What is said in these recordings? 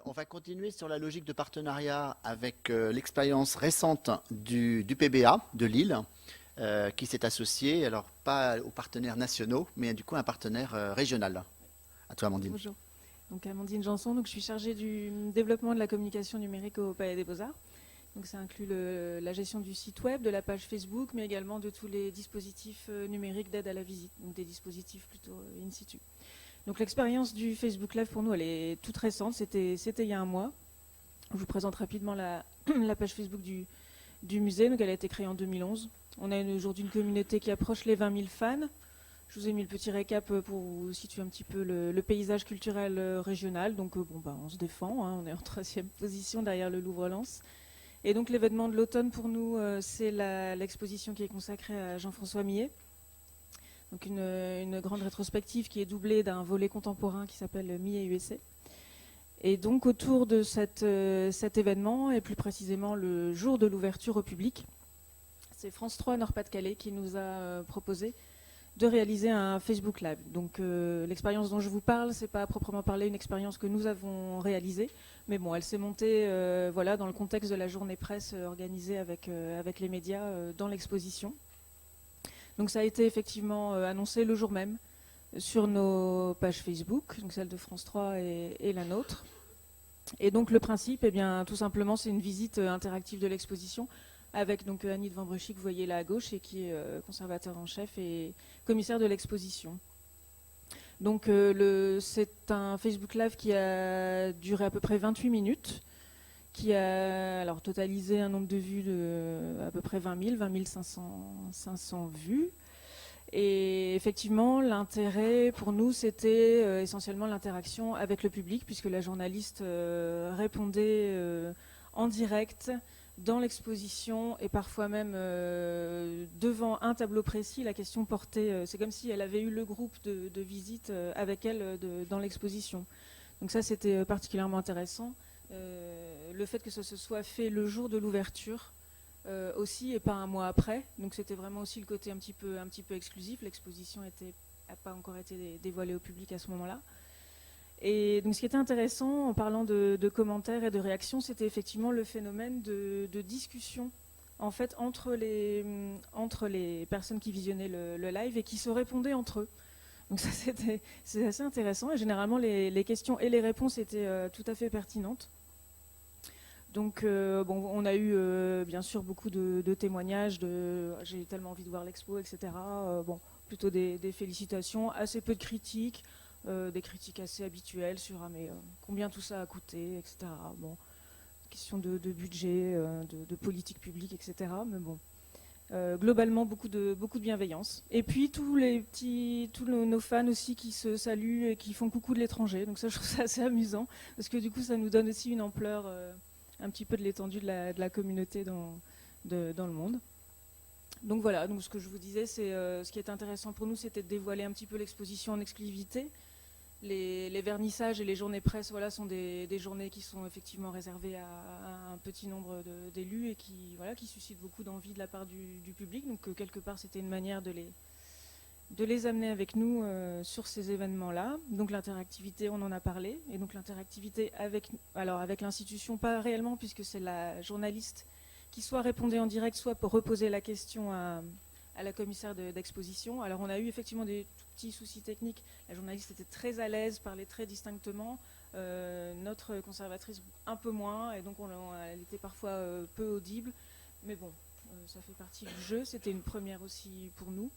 On va continuer sur la logique de partenariat avec l'expérience récente du PBA de Lille, qui s'est associé, alors pas aux partenaires nationaux, mais du coup à un partenaire régional. À toi, Amandine. Bonjour. Donc Amandine Janson, donc je suis chargée du développement de la communication numérique au Palais des Beaux-Arts. Donc ça inclut la gestion du site web, de la page Facebook, mais également de tous les dispositifs numériques d'aide à la visite, donc des dispositifs plutôt in situ. Donc l'expérience du Facebook Live pour nous, elle est toute récente, c'était il y a un mois. Je vous présente rapidement la page Facebook du musée, donc elle a été créée en 2011. On a aujourd'hui une communauté qui approche les 20 000 fans. Je vous ai mis le petit récap pour vous situer un petit peu le paysage culturel régional. Donc on se défend, hein, on est en troisième position derrière le Louvre-Lens. Et donc l'événement de l'automne pour nous, c'est l'exposition qui est consacrée à Jean-François Millet. Donc une grande rétrospective qui est doublée d'un volet contemporain qui s'appelle Millet USA. Et donc autour de cet événement, et plus précisément le jour de l'ouverture au public, c'est France 3 Nord-Pas-de-Calais qui nous a proposé de réaliser un Facebook Live. Donc l'expérience dont je vous parle, c'est pas à proprement parler une expérience que nous avons réalisée, mais bon, elle s'est montée voilà, dans le contexte de la journée presse organisée avec les médias dans l'exposition. Donc ça a été effectivement annoncé le jour même sur nos pages Facebook, donc celle de France 3 et la nôtre. Et donc le principe, eh bien, tout simplement, c'est une visite interactive de l'exposition avec donc Annie de Vambrechy que vous voyez là à gauche et qui est conservateur en chef et commissaire de l'exposition. Donc c'est un Facebook Live qui a duré à peu près 28 minutes, qui a alors totalisé un nombre de vues de à peu près 20 500 vues. Et effectivement, l'intérêt pour nous, c'était essentiellement l'interaction avec le public, puisque la journaliste répondait en direct dans l'exposition et parfois même devant un tableau précis. La question portait, c'est comme si elle avait eu le groupe de visite avec elle dans l'exposition. Donc ça, c'était particulièrement intéressant. Le fait que ça se soit fait le jour de l'ouverture, aussi et pas un mois après. Donc c'était vraiment aussi le côté un petit peu exclusif. L'exposition n'a pas encore été dévoilée au public à ce moment-là. Et donc ce qui était intéressant en parlant de commentaires et de réactions, c'était effectivement le phénomène de discussion en fait entre les personnes qui visionnaient le live et qui se répondaient entre eux. Donc ça c'est assez intéressant et généralement les questions et les réponses étaient tout à fait pertinentes. Donc on a eu bien sûr beaucoup de témoignages de j'ai tellement envie de voir l'expo, etc. Plutôt des félicitations, assez peu de critiques, des critiques assez habituelles sur mais combien tout ça a coûté, etc. Bon, question de budget, de politique publique, etc. Mais bon, globalement beaucoup de bienveillance. Et puis tous nos fans aussi qui se saluent et qui font coucou de l'étranger. Donc ça, je trouve ça assez amusant parce que du coup, ça nous donne aussi une ampleur. Un petit peu de l'étendue de la communauté dans le monde. Donc voilà, donc ce que je vous disais, c'est ce qui est intéressant pour nous, c'était de dévoiler un petit peu l'exposition en exclusivité. Les vernissages et les journées presse, voilà, sont des journées qui sont effectivement réservées à un petit nombre d'élus et qui suscitent beaucoup d'envie de la part du public. Donc quelque part, c'était une manière de les amener avec nous sur ces événements-là. Donc l'interactivité, on en a parlé. Et donc l'interactivité avec l'institution, pas réellement, puisque c'est la journaliste qui soit répondait en direct, soit pour reposer la question à la commissaire d'exposition. Alors on a eu effectivement des tout petits soucis techniques. La journaliste était très à l'aise, parlait très distinctement. Notre conservatrice un peu moins, et donc elle était parfois peu audible. Mais bon, ça fait partie du jeu. C'était une première aussi pour nous.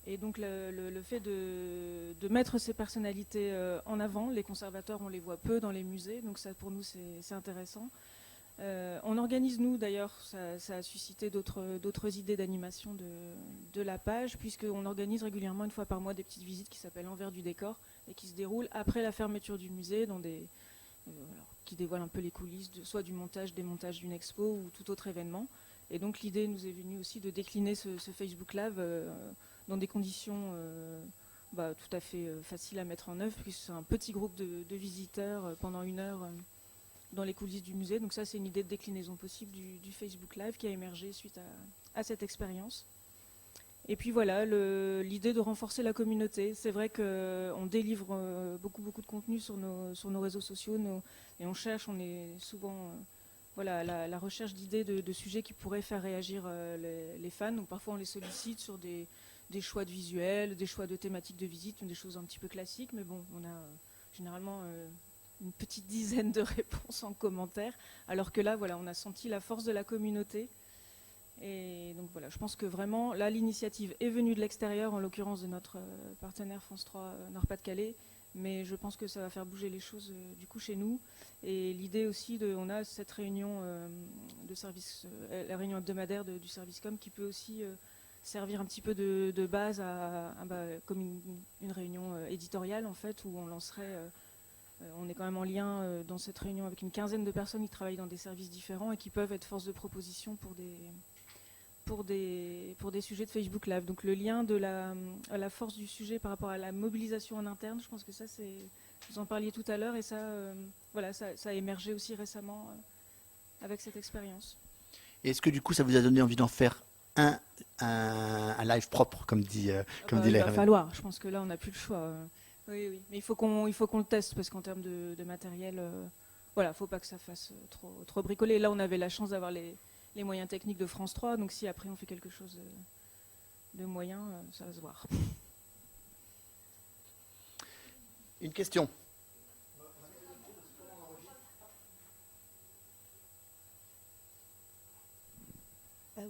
Et donc le fait de mettre ces personnalités en avant, les conservateurs, on les voit peu dans les musées, donc ça pour nous c'est intéressant. On organise, nous d'ailleurs, ça a suscité d'autres idées d'animation de la page, puisqu'on organise régulièrement une fois par mois des petites visites qui s'appellent Envers du décor et qui se déroulent après la fermeture du musée, qui dévoilent un peu les coulisses, soit du montage, démontage d'une expo ou tout autre événement. Et donc l'idée nous est venue aussi de décliner ce Facebook Live dans des conditions tout à fait faciles à mettre en œuvre, puisque c'est un petit groupe de visiteurs pendant 1 heure dans les coulisses du musée. Donc ça, c'est une idée de déclinaison possible du Facebook Live qui a émergé suite à cette expérience. Et puis voilà, l'idée de renforcer la communauté. C'est vrai qu'on délivre beaucoup de contenu sur nos réseaux sociaux et on cherche, on est souvent voilà, à la recherche d'idées de sujets qui pourraient faire réagir les fans. Donc parfois on les sollicite sur des choix de visuels, des choix de thématiques de visite, des choses un petit peu classiques. Mais bon, on a généralement une petite dizaine de réponses en commentaire. Alors que là, voilà, on a senti la force de la communauté. Et donc voilà, je pense que vraiment, là, l'initiative est venue de l'extérieur, en l'occurrence de notre partenaire France 3 Nord-Pas-de-Calais, mais je pense que ça va faire bouger les choses du coup chez nous. Et l'idée aussi, on a cette réunion de service, la réunion hebdomadaire du service com qui peut aussi servir un petit peu de base comme une réunion éditoriale en fait, où on lancerait... on est quand même en lien dans cette réunion avec une quinzaine de personnes qui travaillent dans des services différents et qui peuvent être force de proposition pour des sujets de Facebook Live. Donc le lien à la force du sujet par rapport à la mobilisation en interne, je pense que ça c'est... Vous en parliez tout à l'heure et ça, voilà, ça a émergé aussi récemment avec cette expérience. Et est-ce que du coup ça vous a donné envie d'en faire un live propre, comme dit il va falloir, je pense que là on n'a plus le choix. Oui. Mais il faut qu'on le teste parce qu'en termes de matériel, voilà, faut pas que ça fasse trop bricolé. Là on avait la chance d'avoir les moyens techniques de France 3, donc si après on fait quelque chose de moyen, ça va se voir. Une question.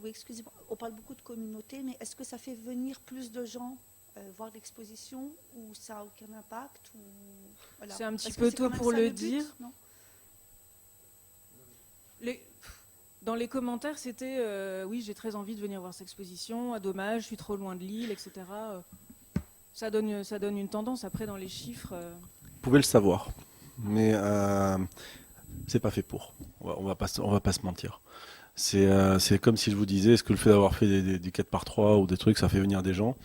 Oui, excusez-moi, on parle beaucoup de communauté, mais est-ce que ça fait venir plus de gens voir l'exposition ou ça n'a aucun impact ou... Voilà. C'est un petit peu tôt pour le dire. Non Dans les commentaires, c'était oui, j'ai très envie de venir voir cette exposition, dommage, je suis trop loin de Lille, etc. Ça donne une tendance. Après, dans les chiffres... Vous pouvez le savoir, mais c'est pas fait pour. On va pas se mentir. C'est comme si je vous disais, est-ce que le fait d'avoir fait des 4x3 ou des trucs, ça fait venir des gens?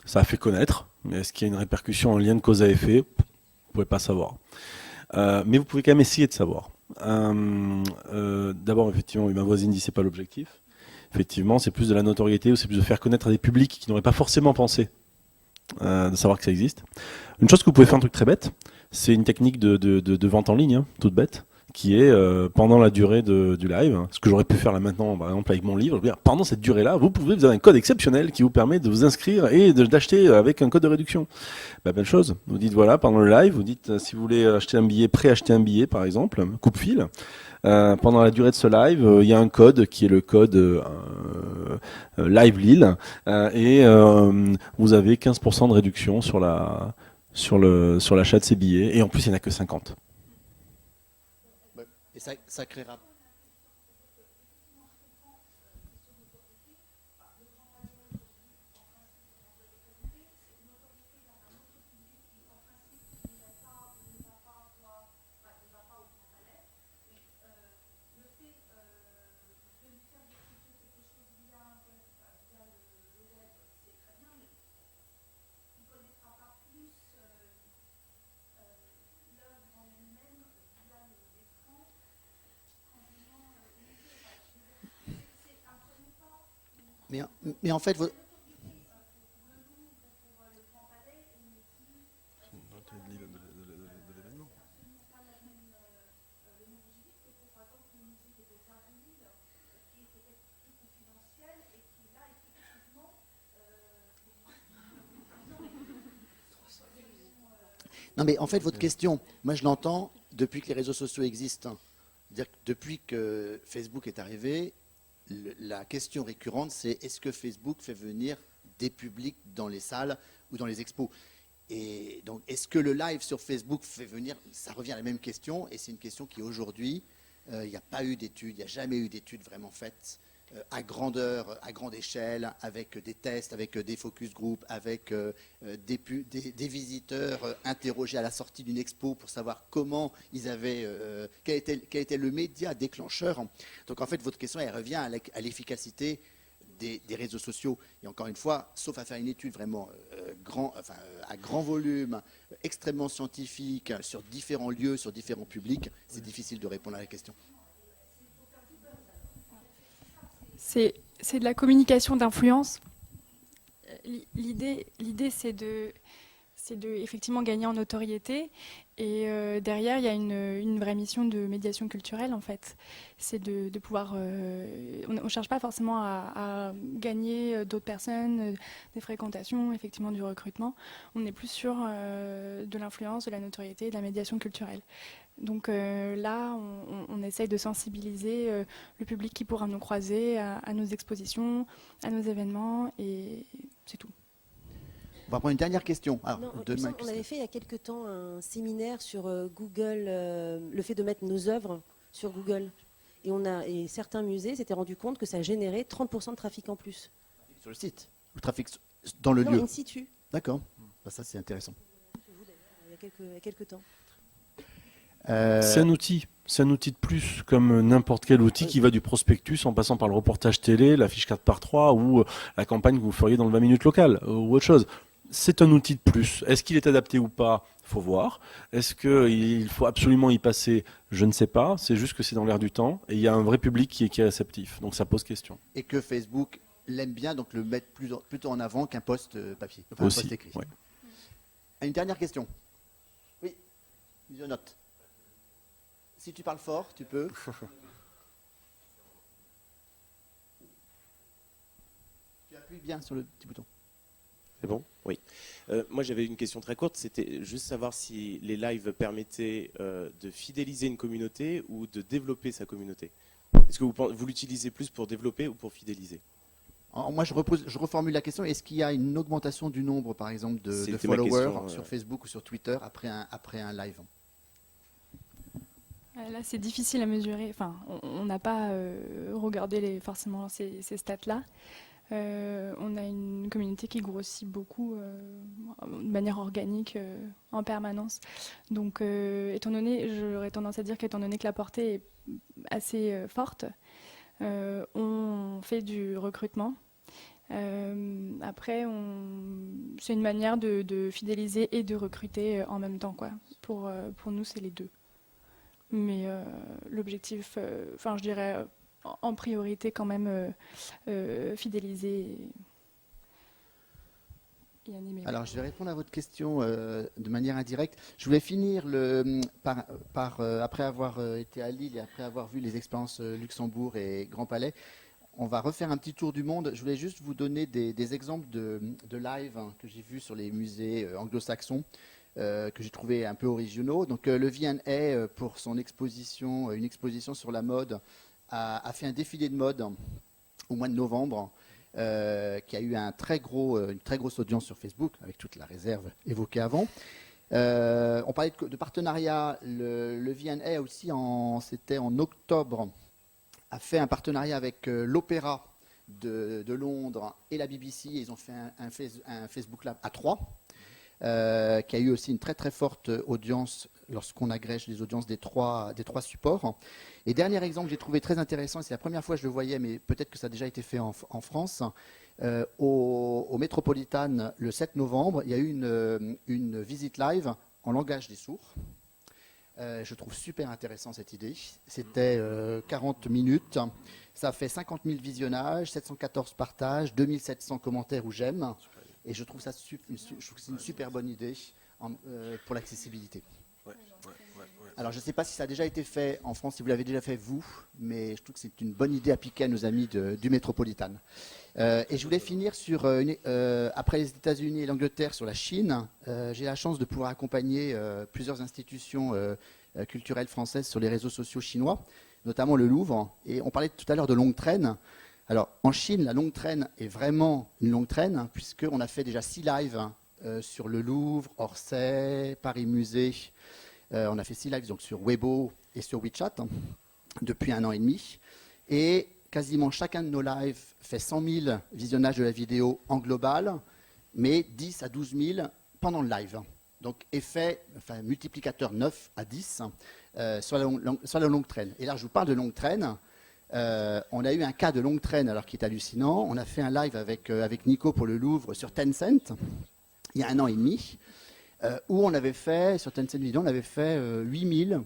Ça a fait connaître, mais est-ce qu'il y a une répercussion en lien de cause à effet? Vous pouvez pas savoir. Mais vous pouvez quand même essayer de savoir. D'abord, effectivement, ma voisine dit c'est pas l'objectif. Effectivement, c'est plus de la notoriété ou c'est plus de faire connaître à des publics qui n'auraient pas forcément pensé de savoir que ça existe. Une chose que vous pouvez faire, un truc très bête, c'est une technique de vente en ligne, hein, toute bête, qui est pendant la durée du live, ce que j'aurais pu faire là maintenant, par exemple avec mon livre, je veux dire, pendant cette durée-là, vous avez un code exceptionnel qui vous permet de vous inscrire et d'acheter avec un code de réduction. Belle chose, vous dites voilà, pendant le live, vous dites si vous voulez acheter un billet, préacheter un billet par exemple, coupe-fil, pendant la durée de ce live, il y a un code qui est le code Live Lille, et vous avez 15% de réduction sur l'achat de ces billets, et en plus il n'y en a que 50. Et ça créera... Mais en fait, non, mais en fait, votre question, moi je l'entends depuis que les réseaux sociaux existent. C'est-à-dire que depuis que Facebook est arrivé, la question récurrente, c'est est-ce que Facebook fait venir des publics dans les salles ou dans les expos? Et donc, est-ce que le live sur Facebook fait venir? Ça revient à la même question, et c'est une question qui aujourd'hui, il n'y a pas eu d'études, il n'y a jamais eu d'études vraiment faites à grande échelle, avec des tests, avec des focus group, avec des visiteurs interrogés à la sortie d'une expo pour savoir comment ils avaient, quel était le média déclencheur. Donc en fait, votre question, elle revient à l'efficacité des réseaux sociaux. Et encore une fois, sauf à faire une étude vraiment à grand volume, extrêmement scientifique, sur différents lieux, sur différents publics, c'est difficile de répondre à la question. C'est de la communication d'influence. L'idée, c'est de effectivement gagner en notoriété. Et derrière, il y a une vraie mission de médiation culturelle, en fait. C'est de pouvoir... on ne cherche pas forcément à gagner d'autres personnes, des fréquentations, effectivement du recrutement. On est plus sur de l'influence, de la notoriété, de la médiation culturelle. Donc là, on essaye de sensibiliser le public qui pourra nous croiser à nos expositions, à nos événements, et c'est tout. On va prendre une dernière question. Alors, Non, de il me semble Max. qu'on avait fait il y a quelque temps un séminaire sur Google, le fait de mettre nos œuvres sur Google. Et certains musées s'étaient rendus compte que ça générait 30% de trafic en plus. Sur le site, le trafic dans le Non, lieu. in situ, D'accord. Bah, ça, c'est intéressant. il y a quelques temps. C'est un outil. C'est un outil de plus, comme n'importe quel outil qui va du prospectus en passant par le reportage télé, la fiche 4x3 ou la campagne que vous feriez dans le 20 minutes local ou autre chose. C'est un outil de plus. Est-ce qu'il est adapté ou pas? Faut voir. Est-ce qu'il faut absolument y passer? Je ne sais pas. C'est juste que c'est dans l'air du temps et il y a un vrai public qui est réceptif. Donc ça pose question. Et que Facebook l'aime bien, donc le mettre plutôt en avant qu'un post papier, enfin un Aussi. post écrit. Ouais. Une dernière question. Oui, je note. Si tu parles fort, tu peux. Tu appuies bien sur le petit bouton. C'est bon? Oui. Moi, j'avais une question très courte. C'était juste savoir si les lives permettaient de fidéliser une communauté ou de développer sa communauté. Est-ce que vous l'utilisez plus pour développer ou pour fidéliser? Moi, je reformule la question. Est-ce qu'il y a une augmentation du nombre, par exemple, de C'était ma followers question, sur Facebook ou sur Twitter après un live? Là, c'est difficile à mesurer. Enfin, on n'a pas regardé forcément ces stats-là. On a une communauté qui grossit beaucoup de manière organique en permanence. Donc, j'aurais tendance à dire qu'étant donné que la portée est assez forte, on fait du recrutement. Après, c'est une manière de fidéliser et de recruter en même temps, quoi. Pour nous, c'est les deux. Mais l'objectif, je dirais en priorité quand même fidéliser et animer. Alors, je vais répondre à votre question de manière indirecte. Je voulais finir après avoir été à Lille et après avoir vu les expériences Luxembourg et Grand Palais. On va refaire un petit tour du monde. Je voulais juste vous donner des exemples de live que j'ai vus sur les musées anglo-saxons, que j'ai trouvé un peu originaux. Donc, le V&A, pour son exposition, une exposition sur la mode, a fait un défilé de mode au mois de novembre, qui a eu une très grosse audience sur Facebook, avec toute la réserve évoquée avant. On parlait de partenariat. Le V&A aussi, c'était en octobre, a fait un partenariat avec l'Opéra de Londres et la BBC. Ils ont fait un Facebook Live à 3, qui a eu aussi une très très forte audience lorsqu'on agrège les audiences des trois supports. Et dernier exemple que j'ai trouvé très intéressant, c'est la première fois que je le voyais, mais peut-être que ça a déjà été fait en France, au Métropolitane le 7 novembre, il y a eu une visite live en langage des sourds. Je trouve super intéressant cette idée. C'était 40 minutes. Ça fait 50 000 visionnages, 714 partages, 2700 commentaires ou j'aime. Et je trouve que c'est une super bonne idée pour l'accessibilité. Alors, je ne sais pas si ça a déjà été fait en France, si vous l'avez déjà fait vous, mais je trouve que c'est une bonne idée à piquer à nos amis du Métropolitane. Et je voulais finir sur, après les États-Unis et l'Angleterre, sur la Chine. J'ai la chance de pouvoir accompagner plusieurs institutions culturelles françaises sur les réseaux sociaux chinois, notamment le Louvre. Et on parlait tout à l'heure de longue traîne. Alors, en Chine, la longue traîne est vraiment une longue traîne, puisqu'on a fait déjà 6 lives sur le Louvre, Orsay, Paris Musée. On a fait 6 lives donc, sur Weibo et sur WeChat depuis 1 an et demi. Et quasiment chacun de nos lives fait 100 000 visionnages de la vidéo en global, mais 10 à 12 000 pendant le live. Donc multiplicateur 9 à 10 sur la longue traîne. Et là, je vous parle de longue traîne. On a eu un cas de longue traîne alors qui est hallucinant. On a fait un live avec Nico pour le Louvre sur Tencent il y a 1 an et demi, où on avait fait, sur Tencent Video, on avait fait 8000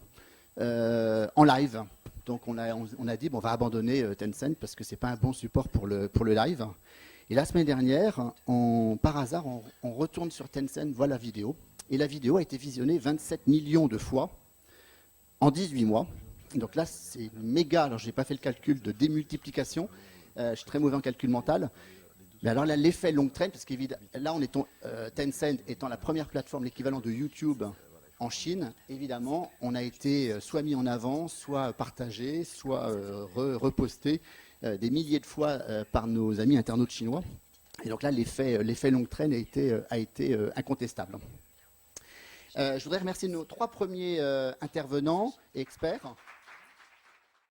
en live. Donc on a dit, on va abandonner Tencent parce que ce n'est pas un bon support pour le live. Et la semaine dernière, par hasard, on retourne sur Tencent, voit la vidéo. Et la vidéo a été visionnée 27 millions de fois en 18 mois. Donc là, c'est méga. Alors, je n'ai pas fait le calcul de démultiplication. Je suis très mauvais en calcul mental. Mais alors là, l'effet long train, parce que là, Tencent étant la première plateforme, l'équivalent de YouTube en Chine, évidemment, on a été soit mis en avant, soit partagé, soit reposté des milliers de fois par nos amis internautes chinois. Et donc là, l'effet long train a été incontestable. Je voudrais remercier nos 3 premiers intervenants et experts.